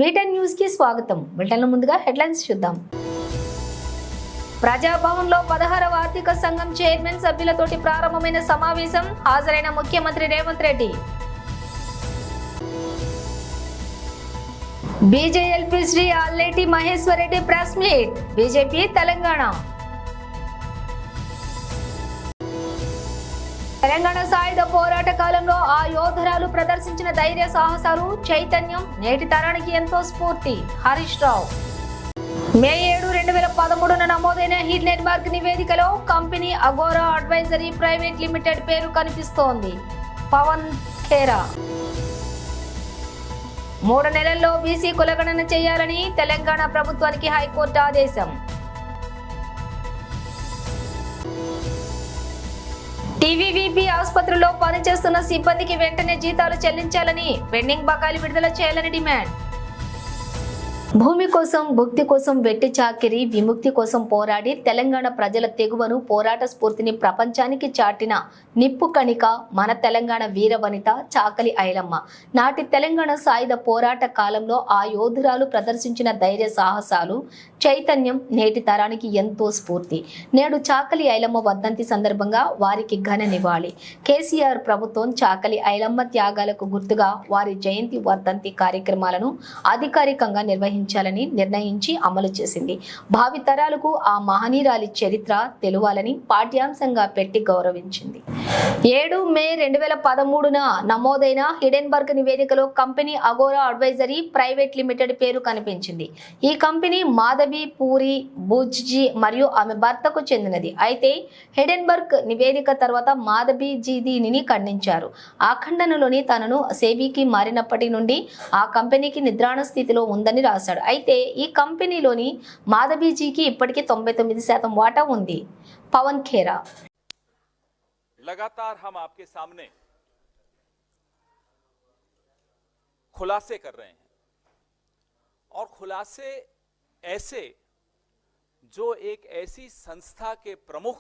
వీటెన్ news కి స్వాగతం. బులెటిన్ల ముందుగా హెడ్లైన్స్ చూద్దాం. ప్రజాభవన్ లో 16వ ఆర్థిక సంఘం చైర్మన్ సభ్యులతోటి ప్రారంభమైన సమావేశం. హాజరైన ముఖ్యమంత్రి Revanth Reddy. BJLP Shri Alleti Maheshwar Reddy press meet. BJP Telangana సాయుధ పోరాట కాలంలో ఆ యోధురాలు ప్రదర్శించిన ధైర్య సాహసాలు, చైతన్యం నేటి తరానికి ఎంతో స్ఫూర్తి. హరీష్ రావు. మే 7, 2013 నమోదైన హిడెన్బర్గ్ నివేదికలో company Agora advisory private limited పేరు కనిపిస్తోంది. పవన్ ఖేరా. 3 నెలల్లో బీసీ కులగణన చేయాలని తెలంగాణ ప్రభుత్వానికి హైకోర్టు ఆదేశం. టీవీవీపీ ఆసుపత్రిలో పనిచేస్తున్న సిబ్బందికి వెంటనే జీతాలు చెల్లించాలని, పెండింగ్ బకాయిలు విడుదల చేయాలని డిమాండ్. భూమి కోసం, భుక్తి కోసం వెట్టి చాకిరి, విముక్తి కోసం పోరాడి తెలంగాణ ప్రజల తెగువను, పోరాట స్ఫూర్తిని ప్రపంచానికి చాటిన నిప్పు కణిక మన తెలంగాణ వీరవనిత చాకలి ఐలమ్మ. నాటి తెలంగాణ సాయుధ పోరాట కాలంలో ఆ యోధురాలు ప్రదర్శించిన ధైర్య సాహసాలు, చైతన్యం నేటి తరానికి ఎంతో స్ఫూర్తి. నేడు చాకలి ఐలమ్మ వర్ధంతి సందర్భంగా వారికి ఘన నివాళి. కేసీఆర్ ప్రభుత్వం చాకలి ఐలమ్మ త్యాగాలకు గుర్తుగా వారి జయంతి వర్ధంతి కార్యక్రమాలను అధికారికంగా నిర్వహించాలని నిర్ణయించి అమలు చేసింది. భావితరాలకు ఆ మహనీయురాలి చరిత్ర తెలువాలని పాఠ్యాంశంగా పెట్టి గౌరవించింది. 7 మే 2013 నమోదైన హిడెన్బర్గ్ నివేదికలో company Agora advisory private limited పేరు కనిపించింది. ఈ కంపెనీ మాధవి పూరి బుజ్జీ మరియు ఆమె భర్తకు చెందినది. అయితే హిడెన్బర్గ్ నివేదిక తర్వాత మాధవీజీ దీనిని ఖండించారు. ఆ ఖండనలోని తనను సేబీకి మారినప్పటి నుండి ఆ కంపెనీకి నిద్రాణ స్థితిలో ఉందని రాశాడు. అయితే ఈ కంపెనీలోని మాధవీజీకి ఇప్పటికీ 99% వాటా ఉంది. పవన్ ఖేరా. लगातार हम आपके सामने खुलासे कर रहे हैं और खुलासे ऐसे जो एक ऐसी संस्था के प्रमुख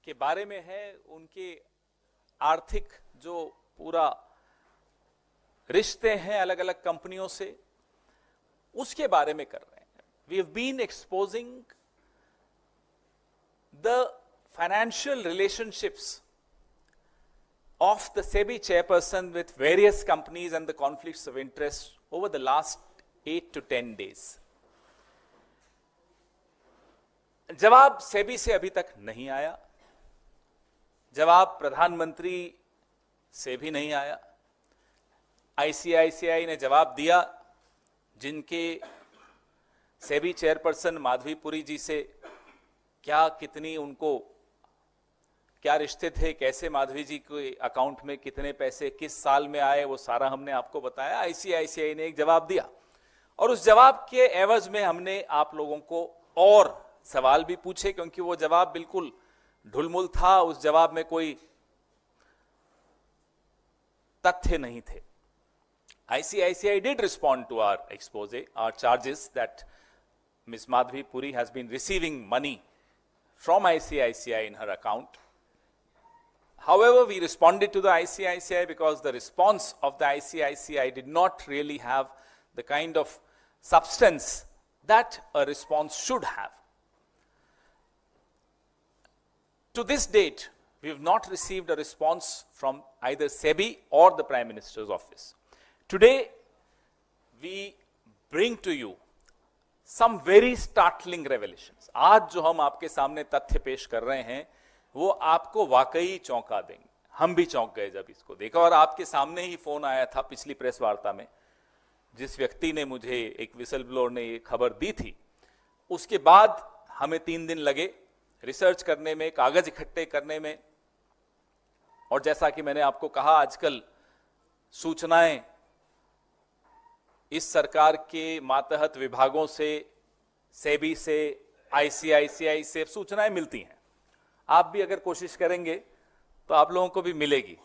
के बारे में है, उनके आर्थिक जो पूरा रिश्ते हैं अलग अलग कंपनियों से, उसके बारे में कर रहे हैं. We have been exposing the financial relationships of the SEBI chairperson with various companies and the conflicts of interest over the last 8 to 10 days. जवाब सेबी से अभी तक नहीं आया, जवाब प्रधानमंत्री से भी नहीं आया. आईसीआईसीआई ने जवाब दिया, जिनके सेबी चेयरपर्सन माधवी पुरी जी से क्या कितनी उनको क्या रिश्ते थे, कैसे माधवी जी के अकाउंट में कितने पैसे किस साल में आए, वो सारा हमने आपको बताया. आईसीआईसीआई ने एक जवाब दिया और उस जवाब के एवज में हमने आप लोगों को और सवाल भी पूछे, क्योंकि वो जवाब बिल्कुल ढुलमुल था. उस जवाब में कोई तथ्य नहीं थे. ICICI did respond to our expose, our charges that Ms. Madhavi Puri has been receiving money from ICICI in her account. However, we responded to the ICICI because the response of the ICICI did not really have the kind of substance that a response should have. To this date, we have not received a response from either SEBI or the Prime Minister's office. Today, we bring to you some very startling revelations. आज जो हम आपके सामने तथ्य पेश कर रहे हैं, वो आपको वाकई चौंका देंगे. हम भी चौंक गए जब इसको देखा. और आपके सामने ही फोन आया था पिछली प्रेस वार्ता में, जिस व्यक्ति ने मुझे, एक विसल ब्लोअर ने ये खबर दी थी. उसके बाद हमें 3 दिन लगे रिसर्च करने में, कागज इकट्ठे करने में. और जैसा कि मैंने आपको कहा, आजकल सूचनाएं इस सरकार के मातहत विभागों से, सेबी से, आईसीआईसीआई से सूचनाएं मिलती हैं. आप भी अगर कोशिश करेंगे तो आप लोगों को भी मिलेगी.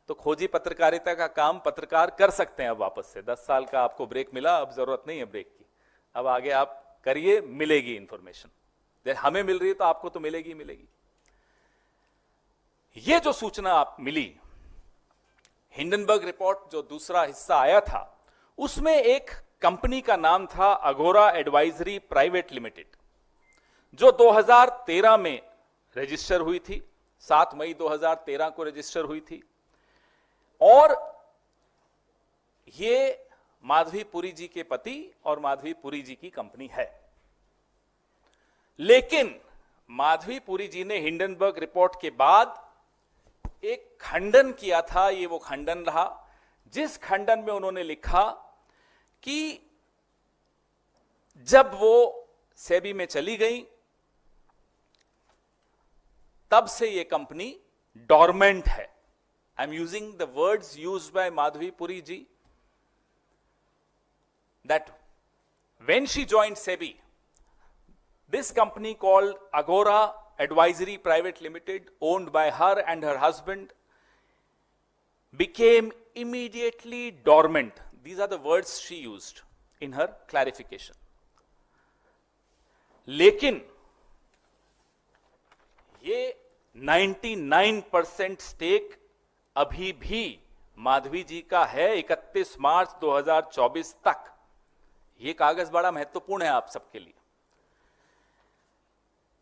तो खोजी पत्रकारिता का काम पत्रकार कर सकते हैं अब वापस से. 10 साल का आपको ब्रेक मिला, अब जरूरत नहीं है ब्रेक की. अब आगे आप करिए, मिलेगी इंफॉर्मेशन. हमें मिल रही है तो आपको तो मिलेगी मिलेगी. ये जो सूचना आप मिली, हिंडनबर्ग रिपोर्ट जो दूसरा हिस्सा आया था, उसमें एक कंपनी का नाम था अगोरा एडवाइजरी प्राइवेट लिमिटेड, जो 2013 में रजिस्टर हुई थी, 7 मई 2013 को रजिस्टर हुई थी। और ये माधवी पुरी जी के पति और माधवी पुरी जी की कंपनी है। लेकिन माधवी पुरी जी ने हिंडनबर्ग रिपोर्ट के बाद एक खंडन किया था। ये वो खंडन रहा जिस खंडन में उन्होंने लिखा कि जब वो सेबी में चली गई तब से ये कंपनी डॉर्मेंट है। I am using the words used by Madhavi Puri ji, that when she joined SEBI, this company called Agora Advisory Private Limited, owned by her and her husband, became immediately dormant. These are the words she used in her clarification. लेकिन ये 99% stake अभी भी माधवी जी का है 31 मार्च 2024 तक। ये कागज बड़ा महत्वपूर्ण है आप सबके लिए।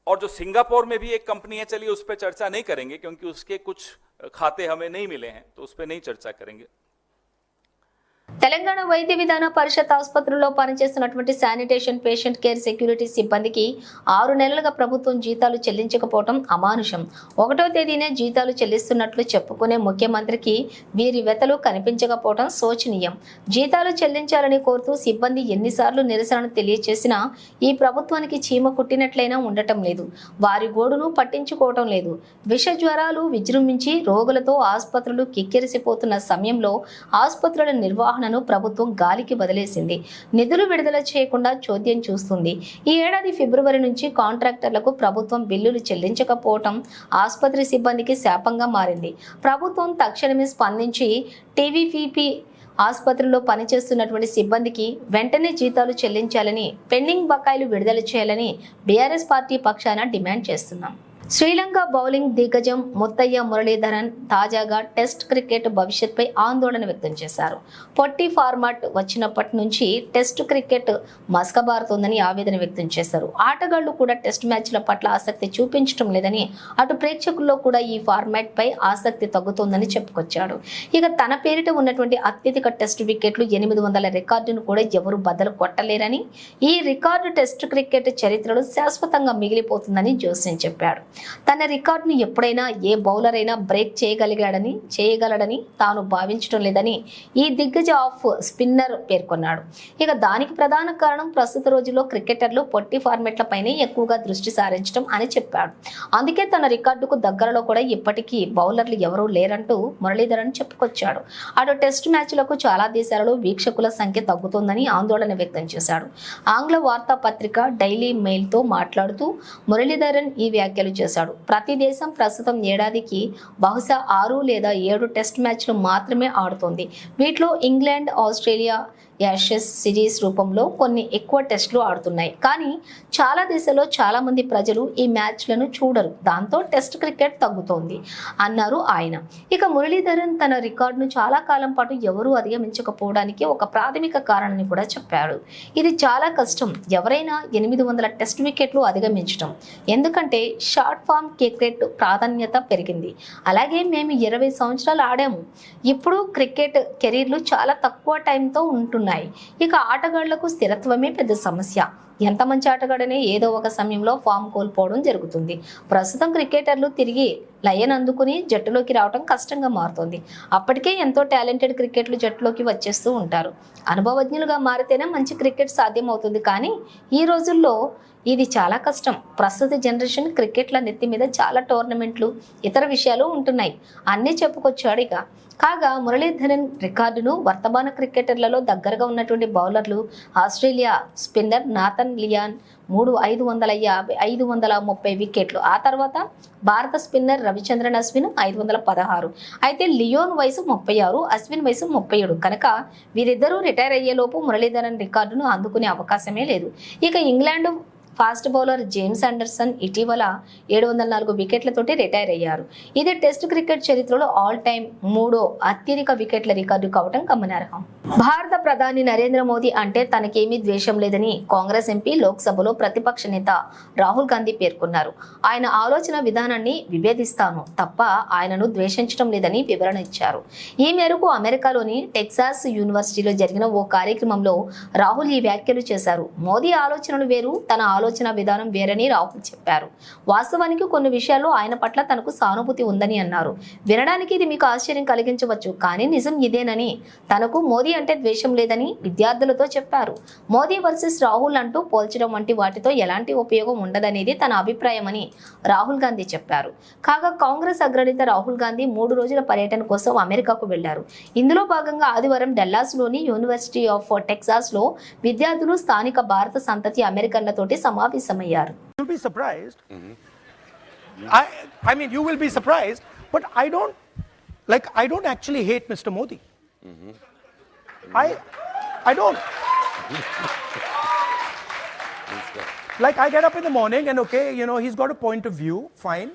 और जो सिंगापुर में भी एक कंपनी है, चलिए उस पर चर्चा नहीं करेंगे क्योंकि उसके कुछ खाते हमें नहीं मिले हैं, तो उस पर नहीं चर्चा करेंगे। తెలంగాణ వైద్య విధాన పరిషత్ ఆసుపత్రుల్లో పనిచేస్తున్నటువంటి శానిటేషన్ పేషెంట్ కేర్ సెక్యూరిటీ సిబ్బందికి 6 నెలలుగా ప్రభుత్వం జీతాలు చెల్లించకపోవడం అమానుషం. 1వ తేదీనే జీతాలు చెల్లిస్తున్నట్లు చెప్పుకునే ముఖ్యమంత్రికి వీరి వెతలు కనిపించకపోవడం శోచనీయం. జీతాలు చెల్లించాలని కోరుతూ సిబ్బంది ఎన్నిసార్లు నిరసనను తెలియజేసినా ఈ ప్రభుత్వానికి చీమ కుట్టినట్లయినా ఉండటం లేదు. వారి గోడును పట్టించుకోవటం లేదు. విష జ్వరాలు విజృంభించి రోగులతో ఆసుపత్రులు కిక్కిరిసిపోతున్న సమయంలో ఆసుపత్రుల నిర్వహణను ప్రభుత్వం గాలికి వదిలేసింది. నిధులు విడుదల చేయకుండా చోద్యం చూస్తుంది. ఈ ఏడాది ఫిబ్రవరి నుంచి కాంట్రాక్టర్లకు ప్రభుత్వం బిల్లులు చెల్లించకపోవటం ఆసుపత్రి సిబ్బందికి శాపంగా మారింది. ప్రభుత్వం తక్షణమే స్పందించి టీవీపీపీ ఆసుపత్రిలో పనిచేస్తున్నటువంటి సిబ్బందికి వెంటనే జీతాలు చెల్లించాలని, పెండింగ్ బకాయిలు విడుదల చేయాలని బీఆర్ఎస్ పార్టీ పక్షాన డిమాండ్ చేస్తున్నాం. శ్రీలంక బౌలింగ్ దిగ్గజం ముత్తయ్య మురళీధరన్ తాజాగా టెస్ట్ క్రికెట్ భవిష్యత్పై ఆందోళన వ్యక్తం చేశారు. పొట్టి ఫార్మాట్ వచ్చినప్పటి నుంచి టెస్ట్ క్రికెట్ మసకబారుతోందని ఆవేదన వ్యక్తం చేశారు. ఆటగాళ్లు కూడా టెస్ట్ మ్యాచ్ల పట్ల ఆసక్తి చూపించడం లేదని, అటు ప్రేక్షకుల్లో కూడా ఈ ఫార్మాట్ పై ఆసక్తి తగ్గుతోందని చెప్పుకొచ్చాడు. ఇక తన పేరిట ఉన్నటువంటి అత్యధిక టెస్ట్ వికెట్లు 800 రికార్డును కూడా ఎవరు బద్దలు కొట్టలేరని, ఈ రికార్డు టెస్ట్ క్రికెట్ చరిత్రలో శాశ్వతంగా మిగిలిపోతుందని జోస్యం చెప్పాడు. తన రికార్డును ఎప్పుడైనా ఏ బౌలర్ అయినా బ్రేక్ చేయగలడని తాను భావించడం లేదని ఈ దిగ్గజ ఆఫ్ స్పిన్నర్ పేర్కొన్నాడు. ఇక దానికి ప్రధాన కారణం ప్రస్తుత రోజుల్లో క్రికెటర్లు పొట్టి ఫార్మాట్లపైనే ఎక్కువగా దృష్టి సారించడం అని చెప్పాడు. అందుకే తన రికార్డుకు దగ్గరలో కూడా ఇప్పటికీ బౌలర్లు ఎవరూ లేరంటూ మురళీధరన్ చెప్పుకొచ్చాడు. అటు టెస్ట్ మ్యాచ్లకు చాలా దేశాలలో వీక్షకుల సంఖ్య తగ్గుతోందని ఆందోళన వ్యక్తం చేశాడు. ఆంగ్ల వార్తా పత్రిక డైలీ మెయిల్ తో మాట్లాడుతూ మురళీధరన్ ఈ వ్యాఖ్యలు చేశాడు. ప్రతి దేశం ప్రస్తుతం ఏడాదికి బహుశా 6 లేదా 7 టెస్ట్ మ్యాచ్లు మాత్రమే ఆడుతోంది. వీటిలో ఇంగ్లాండ్, ఆస్ట్రేలియా యాషెస్ సిరీస్ రూపంలో కొన్ని ఎక్కువ టెస్టులు ఆడుతున్నాయి. కానీ చాలా దేశాల్లో చాలా మంది ప్రజలు ఈ మ్యాచ్లను చూడరు. దాంతో టెస్ట్ క్రికెట్ తగ్గుతోంది అన్నారు ఆయన. ఇక మురళీధరన్ తన రికార్డును చాలా కాలం పాటు ఎవరూ అధిగమించకపోవడానికి ఒక ప్రాథమిక కారణాన్ని కూడా చెప్పాడు. ఇది చాలా కష్టం, ఎవరైనా 800 టెస్ట్ వికెట్లు అధిగమించడం. ఎందుకంటే షార్ట్ ఫామ్ క్రికెట్ ప్రాధాన్యత పెరిగింది. అలాగే మేము 20 సంవత్సరాలు ఆడాము. ఇప్పుడు క్రికెట్ కెరీర్లు చాలా తక్కువ టైంతో ఉంటున్నాయి. ఇక ఆటగాళ్లకు స్థిరత్వమే పెద్ద సమస్య. ఎంత మంచి ఆటగాడనే ఏదో ఒక సమయంలో ఫామ్ కోల్పోవడం జరుగుతుంది. ప్రస్తుతం క్రికెటర్లు తిరిగి లయన్ అందుకుని జట్టులోకి రావడం కష్టంగా మారుతోంది. అప్పటికే ఎంతో టాలెంటెడ్ క్రికెట్లు జట్టులోకి వచ్చేస్తూ ఉంటారు. అనుభవజ్ఞులుగా మారితేనే మంచి క్రికెట్ సాధ్యం అవుతుంది. కానీ ఈ రోజుల్లో ఇది చాలా కష్టం. ప్రస్తుత జనరేషన్ క్రికెట్ల నెత్తి మీద చాలా టోర్నమెంట్లు, ఇతర విషయాలు ఉంటున్నాయి అన్నీ చెప్పుకొచ్చాడు. ఇక కాగా మురళీధరన్ రికార్డును వర్తమాన క్రికెటర్లలో దగ్గరగా ఉన్నటువంటి బౌలర్లు ఆస్ట్రేలియా స్పిన్నర్ నాథన్ లియాన్ 530 వికెట్లు. ఆ తర్వాత భారత స్పిన్నర్ రవిచంద్రన్ అశ్విన్ 516. అయితే లియోన్ వయసు 36, అశ్విన్ వయసు 37 కనుక వీరిద్దరూ రిటైర్ అయ్యేలోపు మురళీధరన్ రికార్డును అందుకునే అవకాశమే లేదు. ఇక England fast bowler James Anderson ఇటీవల 704 వికెట్లతోటి రిటైర్ అయ్యారు. ఇది టెస్ట్ క్రికెట్ చరిత్రలో ఆల్ టైమ్ 3వ అత్యధిక వికెట్ల రికార్డు కావడం గమనార్హం. భారత ప్రధాని నరేంద్ర మోదీ అంటే తనకేమీ ద్వేషం లేదని కాంగ్రెస్ ఎంపీ లోక్సభలో ప్రతిపక్ష నేత రాహుల్ గాంధీ పేర్కొన్నారు. ఆయన ఆలోచన విధానాన్ని విభేదిస్తాను తప్ప ఆయనను ద్వేషించడం లేదని వివరణ ఇచ్చారు. ఈ మేరకు అమెరికాలోని టెక్సాస్ యూనివర్సిటీలో జరిగిన ఓ కార్యక్రమంలో రాహుల్ ఈ వ్యాఖ్యలు చేశారు. మోదీ ఆలోచనలు వేరు, తన ఆలోచన విధానం వేరని రాహుల్ చెప్పారు. వాస్తవానికి కొన్ని విషయాల్లో ఆయన పట్ల తనకు సానుభూతి ఉందని అన్నారు. వినడానికి ఇది మీకు ఆశ్చర్యం కలిగించవచ్చు, కానీ నిజం ఇదేనని, తనకు మోదీ అంటే ద్వేషం లేదని విద్యార్థులతో చెప్పారు. మోదీ వర్సెస్ రాహుల్ అంటూ పోల్చడం వంటి వాటితో ఎలాంటి ఉపయోగం ఉండదనేది తన అభిప్రాయమని రాహుల్ గాంధీ చెప్పారు. కాగా కాంగ్రెస్ అగ్రనేత రాహుల్ గాంధీ 3 రోజుల పర్యటన కోసం అమెరికాకు వెళ్లారు. ఇందులో భాగంగా ఆదివారం డల్లాస్లోని యూనివర్సిటీ ఆఫ్ టెక్సాస్ లో విద్యార్థులు, స్థానిక భారత సంతతి అమెరికన్లతోటి సమావేశమయ్యారు. You'll be surprised. I mean, you will be surprised, but I don't actually hate Mr. Modi. I don't. Like, I get up in the morning and okay, you know, he's got a point of view, fine.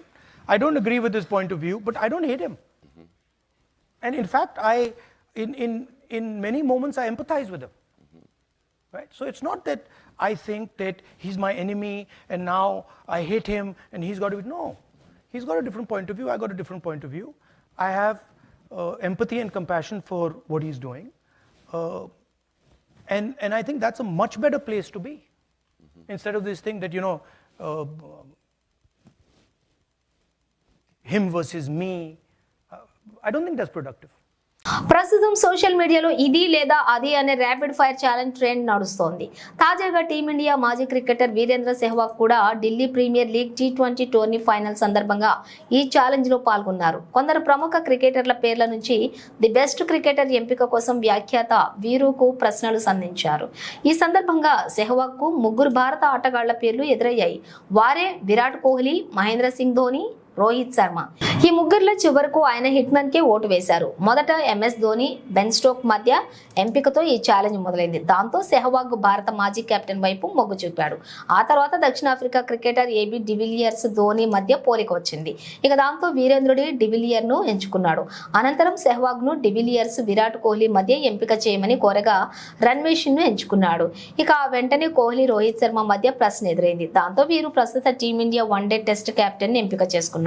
I don't agree with his point of view, but I don't hate him. And in fact, in many moments I empathize with him. Right? So it's not that I think that he's my enemy and now I hate him and he's got to be, no. He's got a different point of view, I got a different point of view. I have empathy and compassion for what he's doing. And I think that's a much better place to be. Instead of this thing that, you know, him versus me, I don't think that's productive. ప్రస్తుతం social మీడియాలో ఇది లేదా అది అనే rapid fire challenge trend నడుస్తోంది. తాజాగా team India మాజీ cricketer Virender Sehwag కూడా ఢిల్లీ ప్రీమియర్ లీగ్ T20 టోర్నీ ఫైనల్ సందర్భంగా ఈ ఛాలెంజ్ లో పాల్గొన్నారు. కొందరు ప్రముఖ క్రికెటర్ల పేర్ల నుంచి ది బెస్ట్ క్రికెటర్ ఎంపిక కోసం వ్యాఖ్యాత వీరుకు ప్రశ్నలు సంధించారు. ఈ సందర్భంగా సెహ్వాగ్ కు 3 భారత ఆటగాళ్ల పేర్లు ఎదురయ్యాయి. వారే విరాట్ కోహ్లీ, మహేంద్ర సింగ్ ధోని, రోహిత్ శర్మ. ఈ ముగ్గురులో చివరకు ఆయన హిట్మన్ కే ఓటు వేశారు. మొదట MS ధోని, బెన్ స్టోక్ మధ్య ఎంపికతో ఈ ఛాలెంజ్ మొదలైంది. దాంతో సెహ్వాగ్ భారత మాజీ కెప్టెన్ వైపు మొగ్గు చూపాడు. ఆ తర్వాత దక్షిణాఫ్రికా క్రికెటర్ AB డివిలియర్స్, ధోని మధ్య పోలిక వచ్చింది. ఇక దాంతో వీరేంద్రుడి డివిలియర్ ను ఎంచుకున్నాడు. అనంతరం సెహ్వాగ్ ను డివిలియర్స్, విరాట్ కోహ్లీ మధ్య ఎంపిక చేయమని కోరగా రణ్వీర్ సింగ్ ను ఎంచుకున్నాడు. ఇక ఆ వెంటనే కోహ్లీ, రోహిత్ శర్మ మధ్య ప్రశ్న ఎదురైంది. దాంతో వీరు ప్రస్తుత టీమిండియా వన్డే టెస్ట్ కెప్టెన్ ఎంపిక చేసుకున్నారు.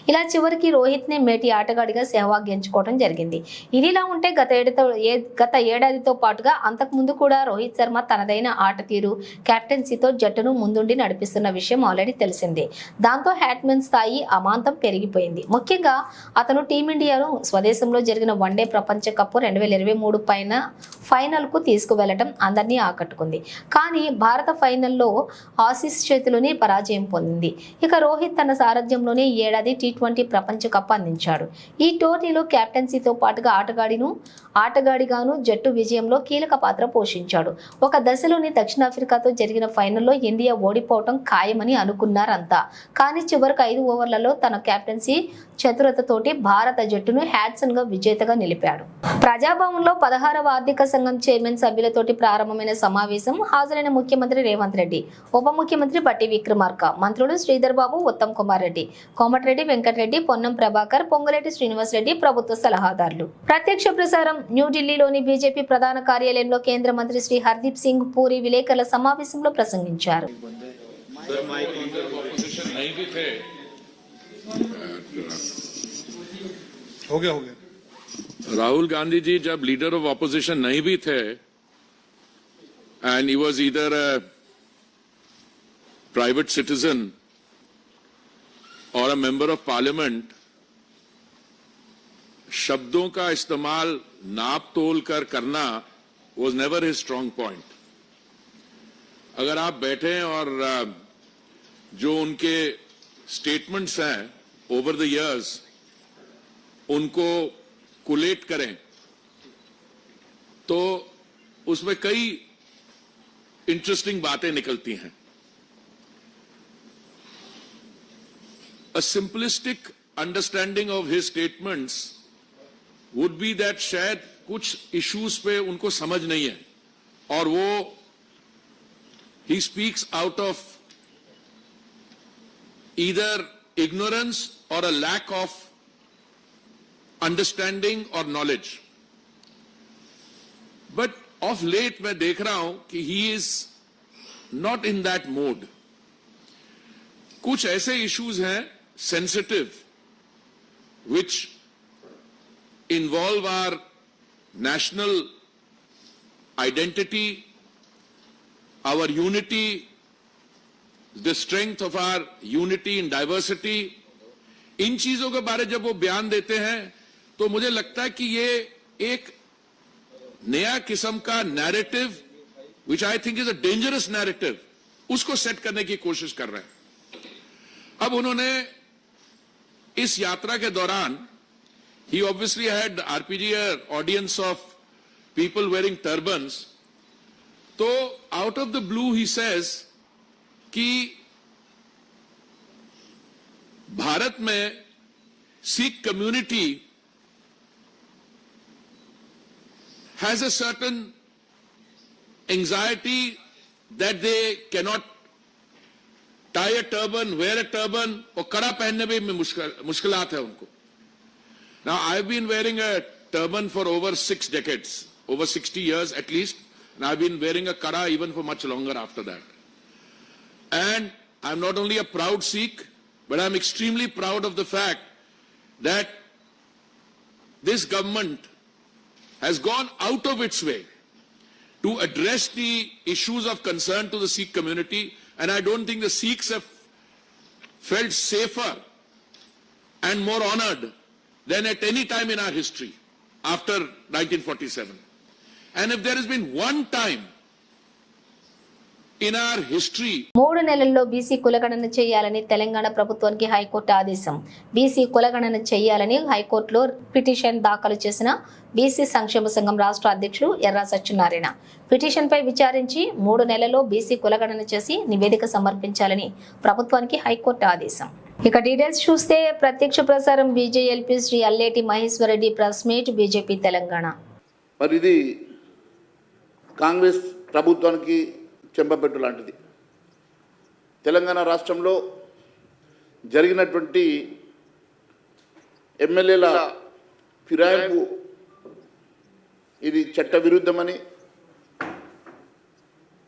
ఇలా చివరికి రోహిత్ ని మేటి ఆటగాడిగా సెహ్వాగ్ ఎంచుకోవడం జరిగింది. ఇదిలా ఉంటే గత ఏడాదితో పాటుగా అంతకు ముందు కూడా రోహిత్ శర్మ తనదైన ఆట తీరు, కెప్టెన్సీతో జట్టును ముందుండి నడిపిస్తున్న విషయం ఆల్రెడీ తెలిసిందే. దాంతో హ్యాట్మెన్ స్థాయి అమాంతం పెరిగిపోయింది. ముఖ్యంగా అతను టీమిండియాను స్వదేశంలో జరిగిన వన్డే ప్రపంచ కప్ 2023 పైన ఫైనల్ కు తీసుకువెళ్లడం అందరినీ ఆకట్టుకుంది. కానీ భారత ఫైనల్లో ఆసీస్ చేతిలోనే పరాజయం పొందింది. ఇక రోహిత్ తన సారథ్యంలోనే ఈ ఏడాది T20 ప్రపంచ కప్ అందించాడు. ఈ టోర్నీలో కెప్టెన్సీతో పాటుగా ఆటగాడిగాను జట్టు విజయంలో కీలక పాత్ర పోషించాడు. ఒక దశలోని దక్షిణాఫ్రికాతో జరిగిన ఫైనల్లో ఇండియా ఓడిపోవటం ఖాయమని అనుకున్నారంతా. కానీ చివరికి 5 ఓవర్లలో తన కెప్టెన్సీ చతురతతోటి భారత జట్టును హ్యాట్సన్ గా విజేతగా నిలిపాడు. ప్రజాభవన్లో 16వ ఆర్థిక సంఘం చైర్మన్ సభ్యులతోటి ప్రారంభమైన సమావేశం హాజరైన ముఖ్యమంత్రి రేవంత్ రెడ్డి, ఉప ముఖ్యమంత్రి బట్టి విక్రమార్క, మంత్రులు శ్రీధర్ బాబు, ఉత్తమ్ కుమార్ రెడ్డి, కోమటిరెడ్డి వెంకటరెడ్డి, పొన్నం ప్రభాకర్, పొంగులేటి శ్రీనివాస్ రెడ్డి ప్రభుత్వ సలహాదారులు. ప్రత్యక్ష ప్రసారం న్యూఢిల్లీలోని బీజేపీ ప్రధాన కార్యాలయంలో కేంద్ర మంత్రి శ్రీ హర్దీప్ సింగ్ పూరి విలేకరుల సమావేశంలో ప్రసంగించారు. हो गया राहुल गांधी जी जब लीडर ऑफ ऑपोजिशन नहीं भी थे and he was either a private citizen और अ मेंबर ऑफ पार्लियामेंट, शब्दों का इस्तेमाल नाप तोल कर करना was never his strong point. अगर आप बैठे और जो उनके स्टेटमेंट्स हैं ओवर द इयर्स उनको कोलेट करें तो उसमें कई इंटरेस्टिंग बातें निकलती हैं. A simplistic understanding of his statements would be that शायद कुछ issues पे उनको समझ नहीं है और वो he speaks out of either ignorance or a lack of understanding or knowledge. But of late मैं देख रहा हूं कि he is not in that mode. कुछ ऐसे issues हैं sensitive which involve our national identity, our unity, the strength of our unity in diversity. इन चीजों के बारे जब वो बयान देते हैं तो मुझे लगता है कि ये एक नया किस्म का narrative which I think is a dangerous narrative उसको सेट करने की कोशिश कर रहे हैं. अब उन्होंने इस यात्रा के दौरान he obviously had RPG audience of people wearing turbans. तो out of the blue he says कि भारत में Sikh community has a certain anxiety that they cannot tie a turban, wear a turban, और कड़ा पहनने में मुश्किलात है उनको. Now I've been wearing a turban for over 6 decades, over 60 years at least, and I've been wearing a kada even for much longer after that. And I'm not only a proud Sikh, but I'm extremely proud of the fact that this government has gone out of its way to address the issues of concern to the Sikh community, and I don't think the Sikhs have felt safer and more honored than at any time in our history after 1947. And if there has been one time in our history 3 నెలల్లో BC కులగణన చేయాలని తెలంగాణ ప్రభుత్వానికి high court ఆదేశం. BC కులగణన చేయాలని హైకోర్టులో petition దాఖలు చేసిన బీసీ సంక్షేమ సంఘం రాష్ట్ర అధ్యక్షులు ఎర్రా సత్యనారాయణ పిటిషన్పై విచారించి 3 నెలల్లో బీసీ కులగణన చేసి నివేదిక సమర్పించాలని ప్రభుత్వానికి హైకోర్టు ఆదేశం. ఇక డీటెయిల్స్ చూస్తే ప్రత్యక్ష ప్రసారం BJLP Shri Alleti Maheshwar Reddy press meet BJP Telangana. మరి ఇది కాంగ్రెస్ ప్రభుత్వానికి చెంపపెట్టు లాంటిది. తెలంగాణ రాష్ట్రంలో జరిగినటువంటి ఎమ్మెల్యేల ఫిరాయింపు ఇది చట్ట విరుద్ధమని,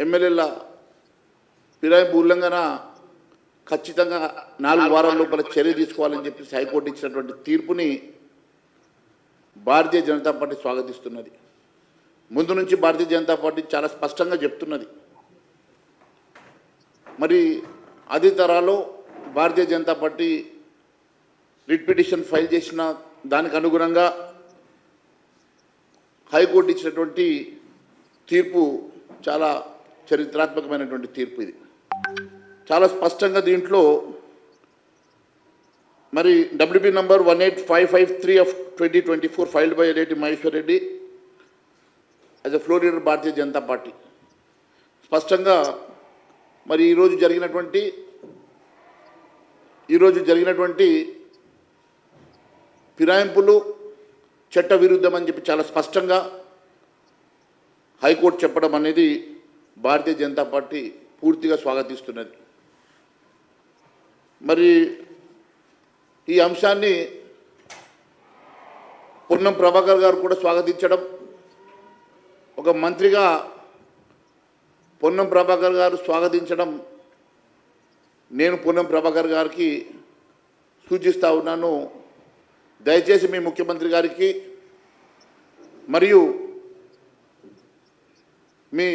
ఎమ్మెల్యేల ఫిరాయింపు ఉల్లంఘన ఖచ్చితంగా 4 వారాల లోపల చర్య తీసుకోవాలని చెప్పి హైకోర్టు ఇచ్చినటువంటి తీర్పుని భారతీయ జనతా పార్టీ స్వాగతిస్తున్నది. ముందు నుంచి భారతీయ జనతా పార్టీ చాలా స్పష్టంగా చెప్తున్నది. మరి అదే తరాలో Bharatiya Janata Party writ petition file చేసిన దానికి అనుగుణంగా హైకోర్టు ఇచ్చినటువంటి తీర్పు చాలా చరిత్రాత్మకమైనటువంటి తీర్పు. ఇది చాలా స్పష్టంగా దీంట్లో మరి WP number 18553 of 2024 filed by Alleti Maheshwar Reddy as a floor leader Bharatiya Janata Party స్పష్టంగా మరి ఈరోజు జరిగినటువంటి ఫిరాయింపులు చట్ట విరుద్ధమని చెప్పి చాలా స్పష్టంగా హైకోర్టు చెప్పడం అనేది భారతీయ జనతా పార్టీ పూర్తిగా స్వాగతిస్తున్నది. మరి ఈ అంశాన్ని పొన్నం ప్రభాకర్ గారు కూడా స్వాగతించడం, ఒక మంత్రిగా పొన్నం ప్రభాకర్ గారు స్వాగతించడం నేను పొన్నం ప్రభాకర్ గారికి సూచిస్తూ ఉన్నాను. దయచేసి మీ ముఖ్యమంత్రి గారికి మరియు మీ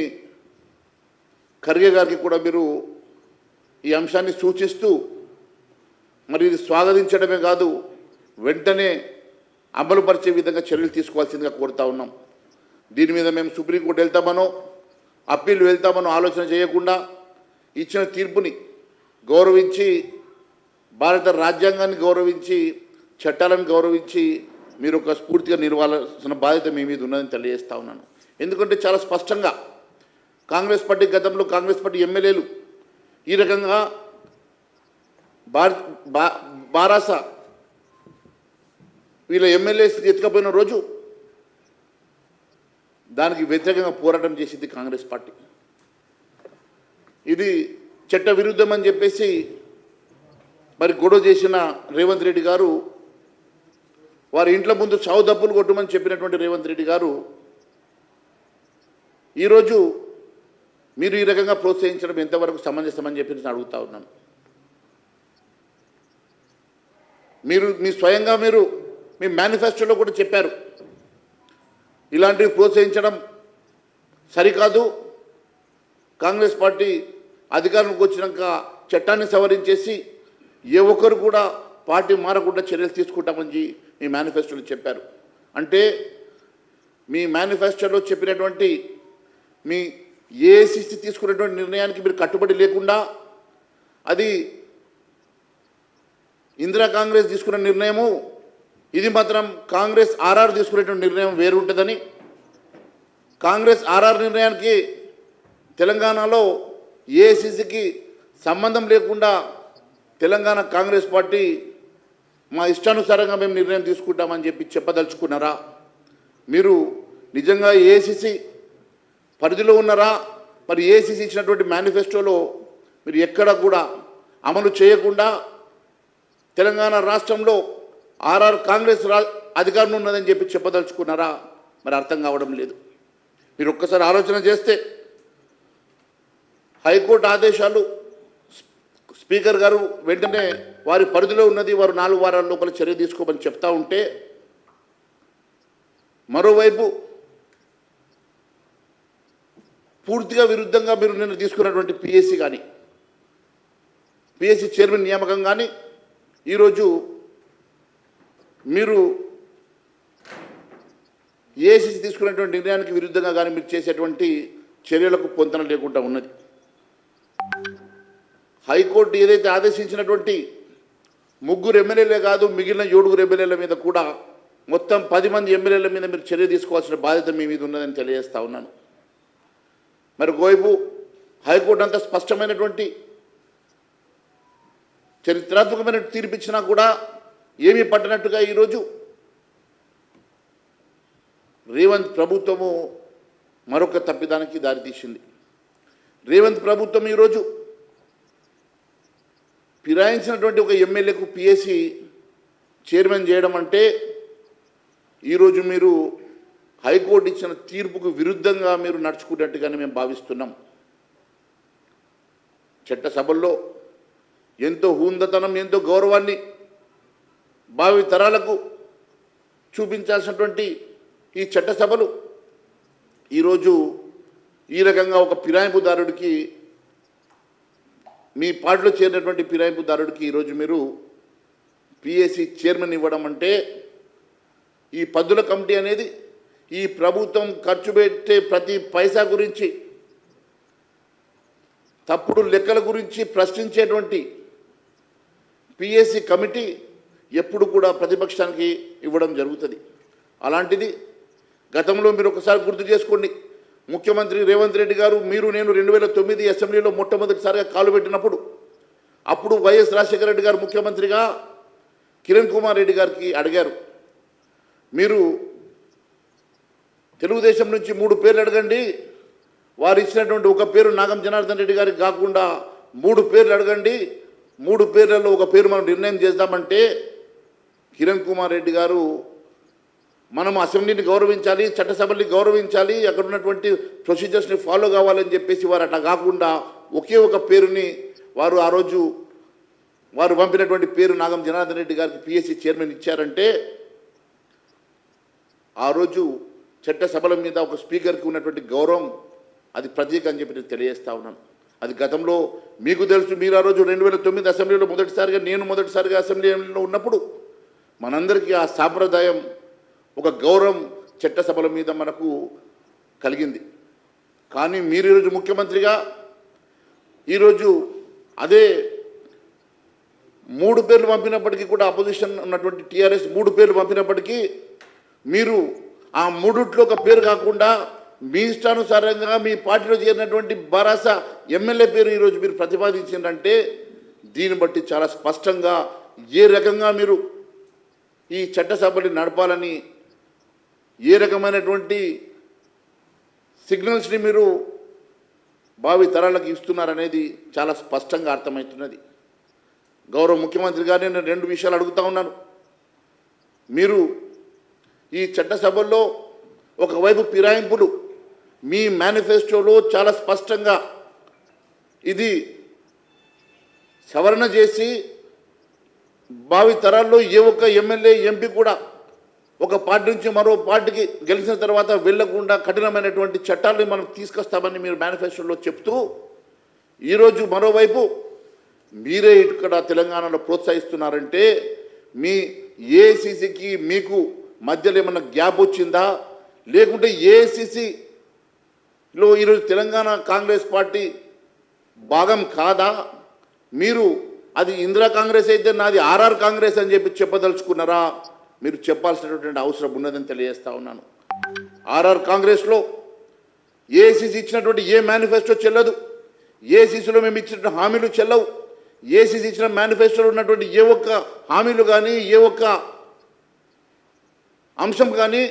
ఖర్గే గారికి కూడా మీరు ఈ అంశాన్ని సూచిస్తూ మరి ఇది స్వాగతించడమే కాదు వెంటనే అమలుపరిచే విధంగా చర్యలు తీసుకోవాల్సిందిగా కోరుతా ఉన్నాం. దీని మీద మేము సుప్రీంకోర్టు వెళ్తామనో అప్పీల్ వెళ్తామనో ఆలోచన చేయకుండా ఇచ్చిన తీర్పుని గౌరవించి, భారత రాజ్యాంగాన్ని గౌరవించి, చట్టాలను గౌరవించి మీరు ఒక స్ఫూర్తిగా నిలవాల్సిన బాధ్యత మీ మీద ఉన్నదని తెలియజేస్తా ఉన్నాను. ఎందుకంటే చాలా స్పష్టంగా కాంగ్రెస్ పార్టీ గతంలో కాంగ్రెస్ పార్టీ ఎమ్మెల్యేలు ఈ రకంగా బారాస వీళ్ళ ఎమ్మెల్యేస్ ఎత్తుకపోయిన రోజు దానికి వ్యతిరేకంగా పోరాటం చేసింది కాంగ్రెస్ పార్టీ. ఇది చట్ట విరుద్ధం అని చెప్పేసి మరి గొడవ చేసిన రేవంత్ రెడ్డి గారు, వారి ఇంట్ల ముందు చావు దప్పులు కొట్టమని చెప్పినటువంటి రేవంత్ రెడ్డి గారు ఈరోజు మీరు ఈ రకంగా ప్రోత్సహించడం ఎంతవరకు సమంజసమని చెప్పి నేను అడుగుతా ఉన్నాను. మీ స్వయంగా మీ మేనిఫెస్టోలో కూడా చెప్పారు, ఇలాంటివి ప్రోత్సహించడం సరికాదు, కాంగ్రెస్ పార్టీ అధికారంలోకి వచ్చినాక చట్టాన్ని సవరించేసి ఏ ఒక్కరు కూడా పార్టీ మారకుండా చర్యలు తీసుకుంటామని మీ మేనిఫెస్టోలో చెప్పారు. అంటే మీ మేనిఫెస్టోలో చెప్పినటువంటి మీ ఏఐసిసి తీసుకున్నటువంటి నిర్ణయానికి మీరు కట్టుబడి లేకుండా, అది ఇందిరా కాంగ్రెస్ తీసుకున్న నిర్ణయము, ఇది మాత్రం కాంగ్రెస్ ఆర్ఆర్ తీసుకునేటువంటి నిర్ణయం వేరు ఉంటుందని, కాంగ్రెస్ ఆర్ఆర్ నిర్ణయానికి తెలంగాణలో ఏఐసిసికి సంబంధం లేకుండా తెలంగాణ కాంగ్రెస్ పార్టీ మా ఇష్టానుసారంగా మేము నిర్ణయం తీసుకుంటామని చెప్పదలుచుకున్నారా? మీరు నిజంగా ఏఐసిసి పరిధిలో ఉన్నారా? మరి ఏఐసిసి ఇచ్చినటువంటి మేనిఫెస్టోలో మీరు ఎక్కడ కూడా అమలు చేయకుండా తెలంగాణ రాష్ట్రంలో ఆర్ఆర్ కాంగ్రెస్ అధికారంలో ఉన్నదని చెప్పదలుచుకున్నారా? మరి అర్థం కావడం లేదు. మీరు ఒక్కసారి ఆలోచన చేస్తే హైకోర్టు ఆదేశాలు స్పీకర్ గారు వెంటనే వారి పరిధిలో ఉన్నది, వారు 4 వారాల లోపల చర్య తీసుకోమని చెప్తా ఉంటే, మరోవైపు పూర్తిగా విరుద్ధంగా మీరు నిన్న తీసుకున్నటువంటి పిఎస్సి కానీ, పిఎస్సి చైర్మన్ నియామకం కానీ, ఈరోజు మీరు ఏఐసిసి తీసుకున్నటువంటి నిర్ణయానికి విరుద్ధంగా కానీ మీరు చేసేటువంటి చర్యలకు పొంతన లేకుండా ఉన్నది. హైకోర్టు ఏదైతే ఆదేశించినటువంటి 3 ఎమ్మెల్యేలే కాదు, మిగిలిన 7 ఎమ్మెల్యేల మీద కూడా మొత్తం 10 మంది ఎమ్మెల్యేల మీద మీరు చర్య తీసుకోవాల్సిన బాధ్యత మీ మీద ఉన్నదని తెలియజేస్తా ఉన్నాను. మరి ఒకవైపు హైకోర్టు అంత స్పష్టమైనటువంటి చరిత్రాత్మకమైన తీర్పిచ్చినా కూడా ఏమీ పట్టనట్టుగా ఈరోజు రేవంత్ ప్రభుత్వము మరొక తప్పిదానికి దారితీసింది. రేవంత్ ప్రభుత్వం ఈరోజు ఫిరాయించినటువంటి ఒక ఎమ్మెల్యేకు పిఎస్సి చైర్మన్ చేయడం అంటే, ఈరోజు మీరు హైకోర్టు ఇచ్చిన తీర్పుకు విరుద్ధంగా మీరు నడుచుకున్నట్టుగానే మేము భావిస్తున్నాం. చట్టసభల్లో ఎంతో హూందతనం, ఎంతో గౌరవాన్ని భావి తరాలకు చూపించాల్సినటువంటి ఈ చట్టసభలు ఈరోజు ఈ రకంగా ఒక ఫిరాయింపుదారుడికి, మీ పార్టీలో చేరినటువంటి ఫిరాయింపుదారుడికి ఈరోజు మీరు పిఎస్సి చైర్మన్ ఇవ్వడం అంటే, ఈ పద్దుల కమిటీ అనేది ఈ ప్రభుత్వం ఖర్చు పెట్టే ప్రతి పైసా గురించి, తప్పుడు లెక్కల గురించి ప్రశ్నించేటువంటి పిఎస్సి కమిటీ ఎప్పుడు కూడా ప్రతిపక్షానికి ఇవ్వడం జరుగుతుంది. అలాంటిది గతంలో మీరు ఒకసారి గుర్తు చేసుకోండి, ముఖ్యమంత్రి రేవంత్ రెడ్డి గారు, నేను 2009 అసెంబ్లీలో మొట్టమొదటిసారిగా కాలు పెట్టినప్పుడు, అప్పుడు వైఎస్ రాజశేఖర రెడ్డి గారు ముఖ్యమంత్రిగా కిరణ్ కుమార్ రెడ్డి గారికి అడిగారు, మీరు తెలుగుదేశం నుంచి 3 పేర్లు అడగండి, వారు ఇచ్చినటువంటి ఒక పేరు నాగం జనార్దన్ రెడ్డి గారికి కాకుండా 3 పేర్లు అడగండి, 3 పేర్లలో ఒక పేరు మనం నిర్ణయం చేద్దామంటే, కిరణ్ కుమార్ రెడ్డి గారు మనం అసెంబ్లీని గౌరవించాలి, చట్టసభల్ని గౌరవించాలి, అక్కడ ఉన్నటువంటి ప్రొసీజర్స్ని ఫాలో కావాలని చెప్పేసి వారు అట్లా కాకుండా ఒకే ఒక పేరుని వారు ఆ రోజు వారు పంపినటువంటి పేరు నాగం జనార్దన్ రెడ్డి గారికి పిఎస్సి చైర్మన్ ఇచ్చారంటే, ఆ రోజు చట్టసభల మీద ఒక స్పీకర్కి ఉన్నటువంటి గౌరవం అది ప్రతీక అని చెప్పి నేను తెలియజేస్తా ఉన్నాను. అది గతంలో మీకు తెలుసు, మీరు ఆ రోజు 2009 అసెంబ్లీలో నేను మొదటిసారిగా అసెంబ్లీలో ఉన్నప్పుడు మనందరికీ ఆ సాంప్రదాయం, ఒక గౌరవం చట్టసభల మీద మనకు కలిగింది. కానీ మీరు ఈరోజు ముఖ్యమంత్రిగా ఈరోజు అదే 3 పేర్లు పంపినప్పటికీ కూడా, అపోజిషన్ ఉన్నటువంటి టీఆర్ఎస్ 3 పేర్లు పంపినప్పటికీ మీరు ఆ 3ట్లో ఒక పేరు కాకుండా మీ ఇష్టానుసారంగా మీ పార్టీలో చేరినటువంటి బారాస ఎమ్మెల్యే పేరు ఈరోజు మీరు ప్రతిపాదించిందంటే, దీన్ని బట్టి చాలా స్పష్టంగా ఏ రకంగా మీరు ఈ చట్టసభని నడపాలని, ఏ రకమైనటువంటి సిగ్నల్స్ని మీరు భావి తరాలకు ఇస్తున్నారనేది చాలా స్పష్టంగా అర్థమవుతున్నది. గౌరవ ముఖ్యమంత్రి గారిని నేను 2 విషయాలు అడుగుతా ఉన్నాను. మీరు ఈ చట్టసభల్లో ఒకవైపు ఫిరాయింపులు, మీ మేనిఫెస్టోలో చాలా స్పష్టంగా ఇది సవరణ చేసి భావి తరాల్లో ఏ ఒక్క ఎమ్మెల్యే ఎంపీ కూడా ఒక పార్టీ నుంచి మరో పార్టీకి గెలిచిన తర్వాత వెళ్లకుండా కఠినమైనటువంటి చట్టాలను మనం తీసుకొస్తామని మీరు మేనిఫెస్టోలో చెప్తూ, ఈరోజు మరోవైపు మీరే ఇక్కడ తెలంగాణలో ప్రోత్సహిస్తున్నారంటే మీ ఏఐసిసికి మీకు మధ్యలో ఏమన్నా గ్యాప్ వచ్చిందా, లేకుంటే ఏఐసిసిలో ఈరోజు తెలంగాణ కాంగ్రెస్ పార్టీ భాగం కాదా? మీరు అది ఇందిరా కాంగ్రెస్ అయితే నాది ఆర్ఆర్ కాంగ్రెస్ అని చెప్పదలుచుకున్నారా? మీరు చెప్పాల్సినటువంటి అవసరం ఉన్నదని తెలియజేస్తా ఉన్నాను. ఆర్ఆర్ కాంగ్రెస్లో ఏఐసిసి ఇచ్చినటువంటి ఏ మేనిఫెస్టో చెల్లదు, ఏఐసిసిలో మేము ఇచ్చిన హామీలు చెల్లవు, ఏఐసిసి ఇచ్చిన మేనిఫెస్టోలో ఉన్నటువంటి ఏ ఒక్క హామీలు కానీ ఏ ఒక్క అంశం కానీ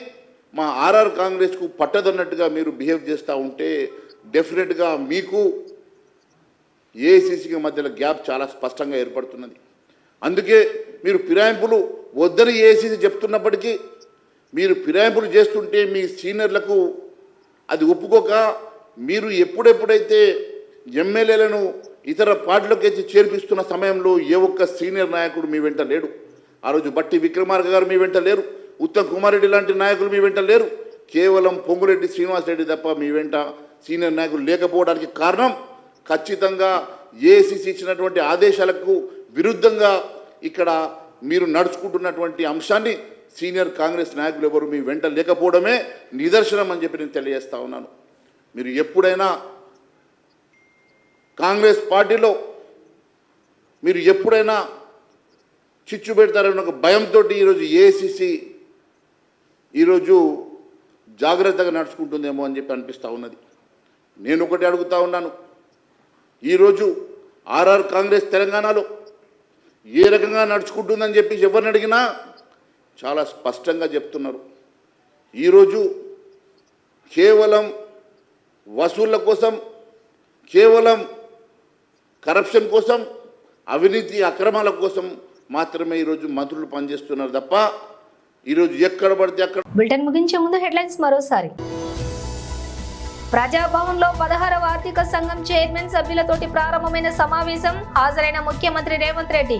మా ఆర్ఆర్ కాంగ్రెస్కు పట్టదన్నట్టుగా మీరు బిహేవ్ చేస్తూ ఉంటే డెఫినెట్గా మీకు ఏఐసిసికి మధ్యలో గ్యాప్ చాలా స్పష్టంగా ఏర్పడుతున్నది. అందుకే మీరు ఫిరాయింపులు వద్దని ఏఐసిసి చెప్తున్నప్పటికీ మీరు ఫిరాయింపులు చేస్తుంటే మీ సీనియర్లకు అది ఒప్పుకోక మీరు ఎప్పుడెప్పుడైతే ఎమ్మెల్యేలను ఇతర పార్టీలకు చేర్పిస్తున్న సమయంలో ఏ ఒక్క సీనియర్ నాయకుడు మీ వెంట లేడు. ఆ రోజు బట్టి విక్రమార్క గారు మీ వెంట లేరు, ఉత్తమ్ కుమార్ రెడ్డి లాంటి నాయకులు మీ వెంట లేరు. కేవలం పొంగురెడ్డి శ్రీనివాసరెడ్డి తప్ప మీ వెంట సీనియర్ నాయకులు లేకపోవడానికి కారణం ఖచ్చితంగా ఏఐసిసి ఇచ్చినటువంటి ఆదేశాలకు విరుద్ధంగా ఇక్కడ మీరు నడుచుకుంటున్నటువంటి అంశాన్ని సీనియర్ కాంగ్రెస్ నాయకులు ఎవరు మీ వెంట లేకపోవడమే నిదర్శనం అని చెప్పి నేను తెలియజేస్తా ఉన్నాను. మీరు ఎప్పుడైనా కాంగ్రెస్ పార్టీలో మీరు ఎప్పుడైనా చిచ్చు పెడతారని ఒక భయంతో ఈరోజు ఏఐసిసి ఈరోజు జాగ్రత్తగా నడుచుకుంటుందేమో అని చెప్పి అనిపిస్తూ ఉన్నది. నేను ఒకటి అడుగుతా ఉన్నాను, ఈరోజు ఆర్ఆర్ కాంగ్రెస్ తెలంగాణలో ఏ రకంగా నడుచుకుంటుందని చెప్పి ఎవరిని అడిగినా చాలా స్పష్టంగా చెప్తున్నారు. ఈరోజు కేవలం వసూళ్ల కోసం, కేవలం కరప్షన్ కోసం, అవినీతి అక్రమాల కోసం మాత్రమే ఈరోజు మంత్రులు పనిచేస్తున్నారు తప్ప ఈరోజు ఎక్కడ పడితే అక్కడ. బులెటిన్ ముగించే ముందు హెడ్లైన్స్ మరోసారి. ప్రజాభవన్లో 16వ ఆర్థిక సంఘం చైర్మన్ సభ్యులతోటి ప్రారంభమైన సమావేశం, హాజరైన ముఖ్యమంత్రి Revanth Reddy.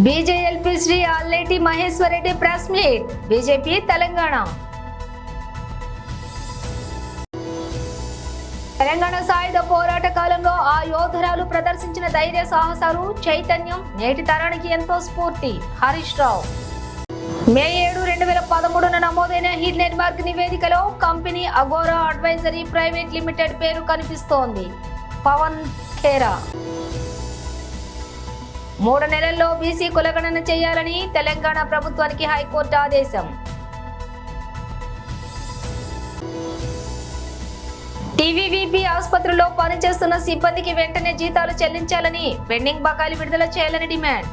BJLP Shri Alleti Maheshwar Reddy press meet, BJP Telangana. Telangana సాయుధ పోరాట కాలంలో ఆ యోధురాలు ప్రదర్శించిన ధైర్య సాహసాలు, చైతన్యం నేటి తరానికి ఎంతో స్ఫూర్తి, హరీష్ రావు. మే 7, 2013న నమోదైన హిల్ నెట్వర్క్ నివేదికలో company Agora advisory private limited పేరు కనిపిస్తోంది, పవన్ ఖేరా. 3 నెలల్లో బీసీ కులగణన చేయాలని తెలంగాణ ప్రభుత్వానికి హైకోర్టు ఆదేశం. టీవీవీపీ ఆసుపత్రిలో పనిచేస్తున్న సిబ్బందికి వెంటనే జీతాలు చెల్లించాలని, పెండింగ్ బకాయిలు విడుదల చేయాలని డిమాండ్.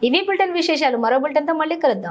ఇవి బులెటిన్ విశేషాలు. మరో బులెటిన్తో మళ్ళీ కలుద్దాం.